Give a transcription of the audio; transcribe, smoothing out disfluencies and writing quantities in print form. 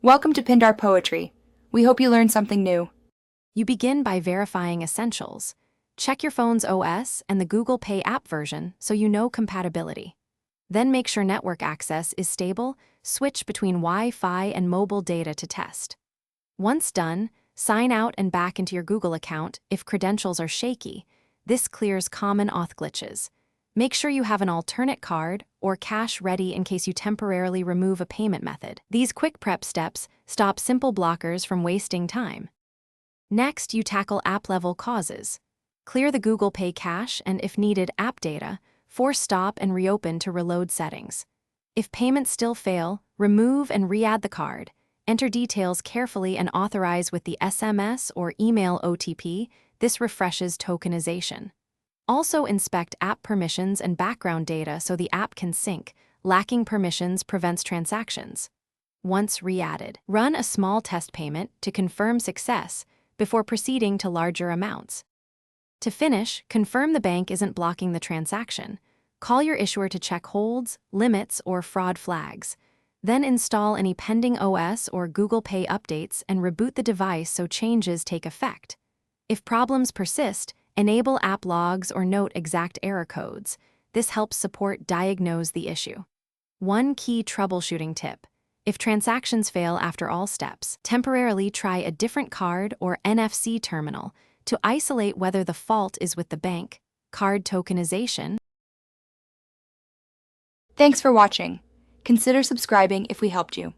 Welcome to Pindar Poetry. We hope you learned something new. You begin by verifying essentials. Check your phone's OS and the Google Pay app version so you know compatibility. Then make sure network access is stable, switch between Wi-Fi and mobile data to test. Once done, sign out and back into your Google account if credentials are shaky. This clears common auth glitches. Make sure you have an alternate card or cash ready in case you temporarily remove a payment method. These quick prep steps stop simple blockers from wasting time. Next, you tackle app-level causes. Clear the Google Pay cache and, if needed, app data. Force stop and reopen to reload settings. If payments still fail, remove and re-add the card. Enter details carefully and authorize with the SMS or email OTP. This refreshes tokenization. Also inspect app permissions and background data so the app can sync. Lacking permissions prevents transactions. Once re-added, run a small test payment to confirm success before proceeding to larger amounts. To finish, confirm the bank isn't blocking the transaction. Call your issuer to check holds, limits, or fraud flags. Then install any pending OS or Google Pay updates and reboot the device so changes take effect. If problems persist, enable app logs or note exact error codes. This helps support diagnose the issue. One key troubleshooting tip: if transactions fail after all steps, temporarily try a different card or NFC terminal to isolate whether the fault is with the bank. Card tokenization. Thanks for watching. Consider subscribing if we helped you.